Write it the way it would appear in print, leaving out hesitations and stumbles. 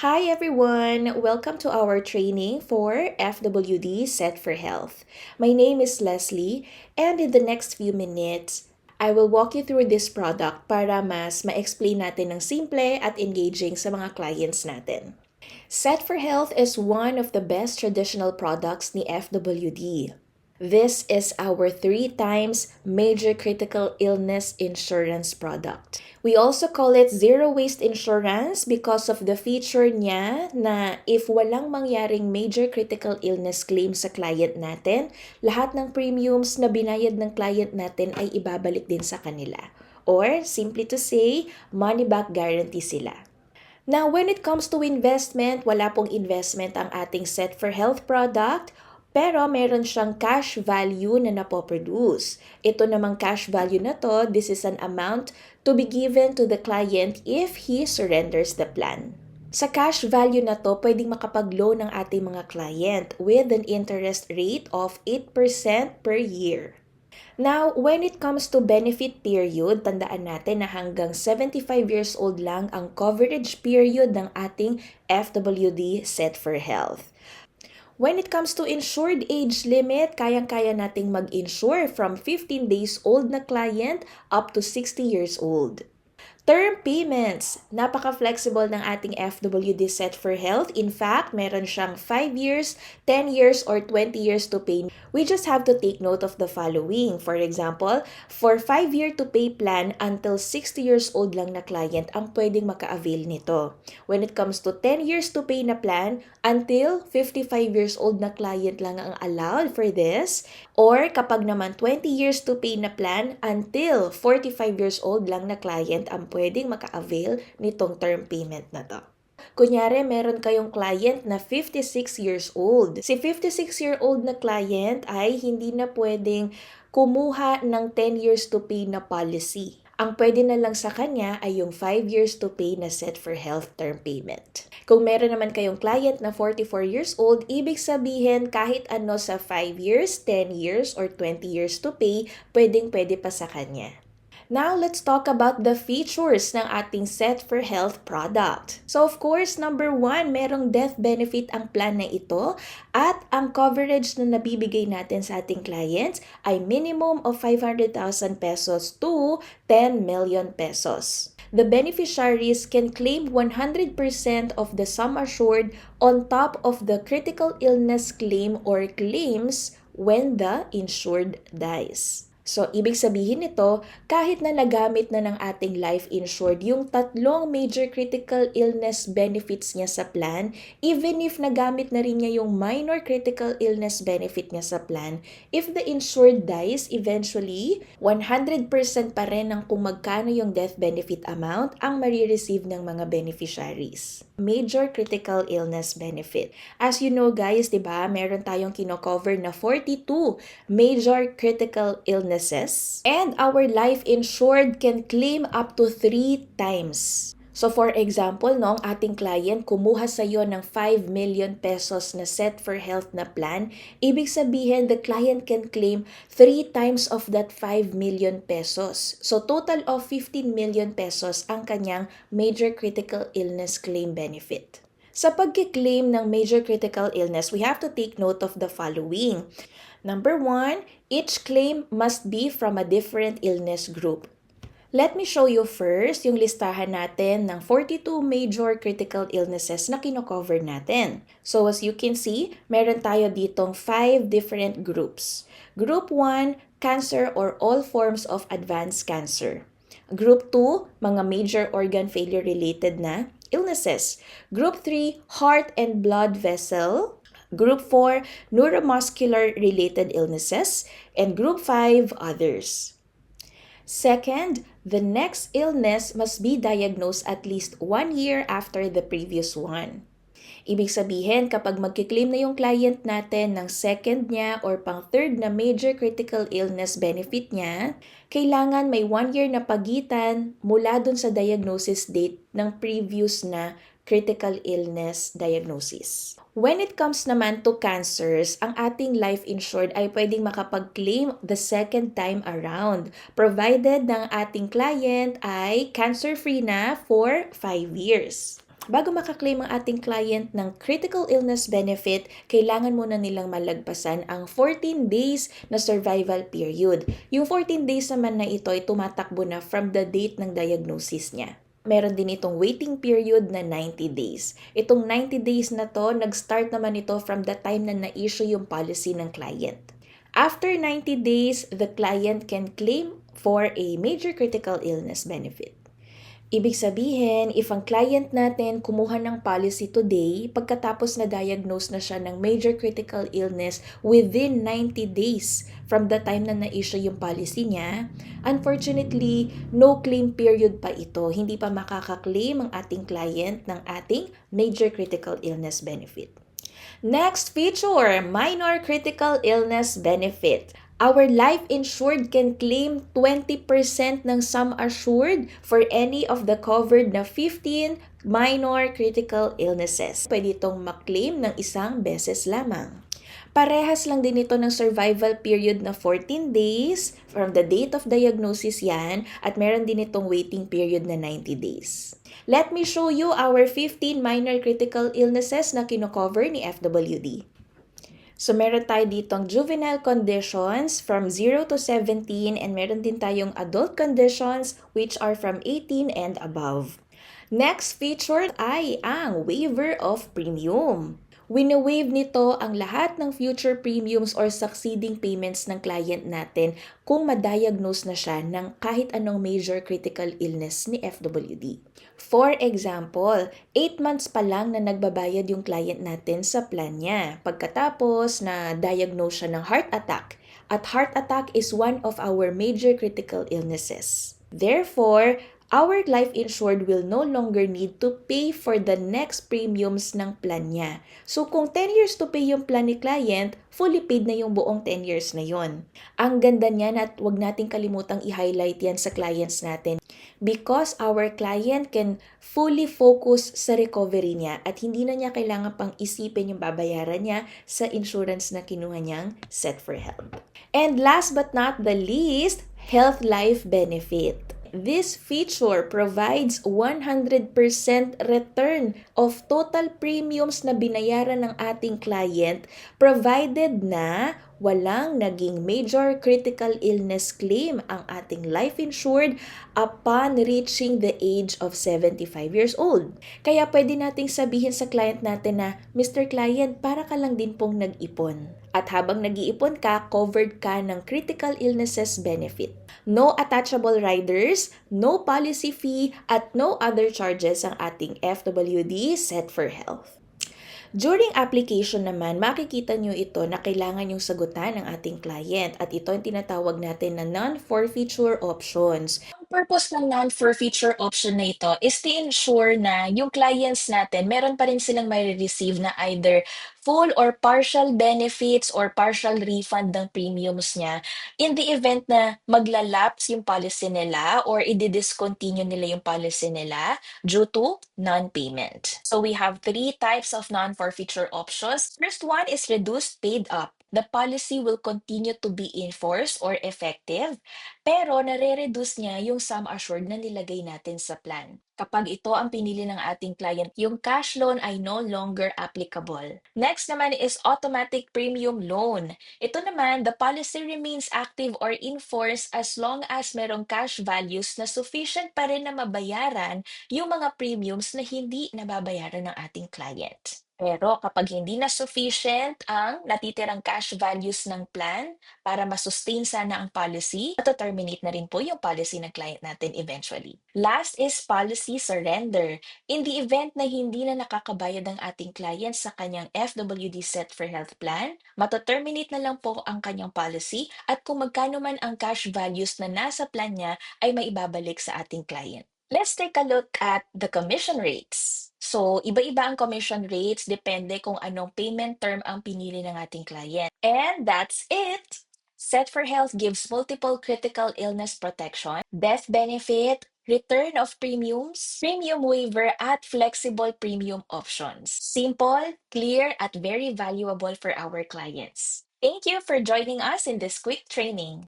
Hi everyone! Welcome to our training for FWD Set for Health. My name is Leslie and in the next few minutes, I will walk you through this product para mas ma-explain natin ng simple at engaging sa mga clients natin. Set for Health is one of the best traditional products ni FWD. This is our 3 times major critical illness insurance product. We also call it zero waste insurance because of the feature niya na if walang mangyaring major critical illness claim sa client natin, lahat ng premiums na binayad ng client natin ay ibabalik din sa kanila. Or, simply to say, money back guarantee sila. Now, when it comes to investment, wala pong investment ang ating Set for Health product, pero meron siyang cash value na napoproduce. Ito namang cash value na to, this is an amount to be given to the client if he surrenders the plan. Sa cash value na to, pwedeng makapag-loan ng ating mga client with an interest rate of 8% per year. Now, when it comes to benefit period, tandaan natin na hanggang 75 years old lang ang coverage period ng ating FWD Set for Health. When it comes to insured age limit, kayang-kaya nating mag-insure from 15 days old na client up to 60 years old. Term payments, napaka-flexible ng ating FWD Set for Health. In fact, meron siyang 5 years, 10 years, or 20 years to pay. We just have to take note of the following. For example, for 5-year to pay plan until 60 years old lang na client ang pwedeng maka-avail nito. When it comes to 10 years to pay na plan, until 55 years old na client lang ang allowed for this. Or kapag naman 20 years to pay na plan, until 45 years old lang na client ang pwedeng maka-avail nitong term payment na to. Kunyari, meron kayong client na 56 years old. Si 56-year-old na client ay hindi na pwedeng kumuha ng 10 years to pay na policy. Ang pwede na lang sa kanya ay yung 5 years to pay na Set for Health term payment. Kung meron naman kayong client na 44 years old, ibig sabihin kahit ano sa 5 years, 10 years, or 20 years to pay, pwedeng-pwede pa sa kanya. Now, let's talk about the features ng ating Set for Health product. So, of course, number 1, merong death benefit ang plan na ito at ang coverage na nabibigay natin sa ating clients ay minimum of 500,000 pesos to 10 million pesos. The beneficiaries can claim 100% of the sum assured on top of the critical illness claim or claims when the insured dies. So, ibig sabihin nito, kahit na nagamit na ng ating life insured yung 3 major critical illness benefits niya sa plan, even if nagamit na rin niya yung minor critical illness benefit niya sa plan, if the insured dies eventually, 100% pa rin ng kung magkano yung death benefit amount ang marireceive ng mga beneficiaries. Major critical illness benefit. As you know guys, diba, meron tayong kino-cover na 42 major critical illnesses and our life insured can claim up to 3 times. So for example, no, ang ating client kumuha sa iyo ng 5 million pesos na Set for Health na plan, ibig sabihin the client can claim 3 times of that 5 million pesos. So total of 15 million pesos ang kanyang major critical illness claim benefit. Sa pagki-claim ng major critical illness, we have to take note of the following. Number 1, each claim must be from a different illness group. Let me show you first yung listahan natin ng 42 major critical illnesses na kino-cover natin. So as you can see, meron tayo ditong 5 different groups. Group 1, cancer or all forms of advanced cancer. Group 2, mga major organ failure related na illnesses. Group 3, heart and blood vessel. Group 4, neuromuscular related illnesses. And Group 5, others. Second, the next illness must be diagnosed at least 1 year after the previous one. Ibig sabihin, kapag magkiklaim na yung client natin ng second niya or pang third na major critical illness benefit niya, kailangan may 1 year na pagitan mula dun sa diagnosis date ng previous na critical illness diagnosis. When it comes naman to cancers, ang ating life insured ay pwedeng makapag-claim the second time around, provided ng ating client ay cancer-free na for 5 years. Bago makaklaim ang ating client ng critical illness benefit, kailangan muna nilang malagpasan ang 14 days na survival period. Yung 14 days naman na ito ay tumatakbo na from the date ng diagnosis niya. Meron din itong waiting period na 90 days. Itong 90 days na to, nag-start naman ito from the time na na-issue yung policy ng client. After 90 days, the client can claim for a major critical illness benefit. Ibig sabihin, if ang client natin kumuha ng policy today, pagkatapos na diagnose na siya ng major critical illness within 90 days from the time na na-issue yung policy niya, unfortunately, no claim period pa ito. Hindi pa makaka-claim ang ating client ng ating major critical illness benefit. Next feature, minor critical illness benefit. Our life insured can claim 20% ng sum assured for any of the covered na 15 minor critical illnesses. Pwede itong maklaim ng isang beses lamang. Parehas lang din ito ng survival period na 14 days from the date of diagnosis yan at meron din itong waiting period na 90 days. Let me show you our 15 minor critical illnesses na kinocover ni FWD. So, meron tayo ditong juvenile conditions from 0 to 17 and meron din tayong adult conditions which are from 18 and above. Next feature ay ang waiver of premium. Wini-waive nito ang lahat ng future premiums or succeeding payments ng client natin kung ma-diagnose na siya ng kahit anong major critical illness ni FWD. For example, 8 months pa lang na nagbabayad yung client natin sa plan niya. Pagkatapos na diagnose siya ng heart attack. At heart attack is one of our major critical illnesses. Therefore, our life insured will no longer need to pay for the next premiums ng plan niya. So kung 10 years to pay yung plan ni client, fully paid na yung buong 10 years na yon. Ang ganda niyan at huwag nating kalimutang i-highlight yan sa clients natin because our client can fully focus sa recovery niya at hindi na niya kailangan pang isipin yung babayaran niya sa insurance na kinuha niyang Set for Health. And last but not the least, health life benefit. This feature provides 100% return of total premiums na binayaran ng ating client provided na walang naging major critical illness claim ang ating life insured upon reaching the age of 75 years old. Kaya pwede nating sabihin sa client natin na, Mr. Client, para ka lang din pong nag-ipon. At habang nag-iipon ka, covered ka ng critical illnesses benefit. No attachable riders, no policy fee, at no other charges ang ating FWD Set for Health. During application naman, makikita nyo ito na kailangan yung sagutan ng ating client at ito ang tinatawag natin na non-forfeiture options. Ang purpose ng non-forfeiture option na ito is to ensure na yung clients natin, meron pa rin silang may receive na either full or partial benefits or partial refund ng premiums niya in the event na maglalapse yung policy nila or i-discontinue nila yung policy nila due to non-payment. So we have three types of non-forfeiture options. First one is reduced paid up. The policy will continue to be in force or effective, pero nare-reduce niya yung sum assured na nilagay natin sa plan. Kapag ito ang pinili ng ating client, yung cash loan ay no longer applicable. Next naman is automatic premium loan. Ito naman, the policy remains active or in force as long as merong cash values na sufficient pa rin na mabayaran yung mga premiums na hindi nababayaran ng ating client. Pero kapag hindi na sufficient ang natitirang cash values ng plan para masustain sana ang policy, terminate na rin po yung policy ng client natin eventually. Last is policy surrender. In the event na hindi na nakakabayad ang ating client sa kanyang FWD Set for Health plan, terminate na lang po ang kanyang policy at kung magkano man ang cash values na nasa plan niya ay maibabalik sa ating client. Let's take a look at the commission rates. So, iba-iba ang commission rates depende kung anong payment term ang pinili ng ating client. And that's it! Set for Health gives multiple critical illness protection, death benefit, return of premiums, premium waiver, at flexible premium options. Simple, clear, at very valuable for our clients. Thank you for joining us in this quick training.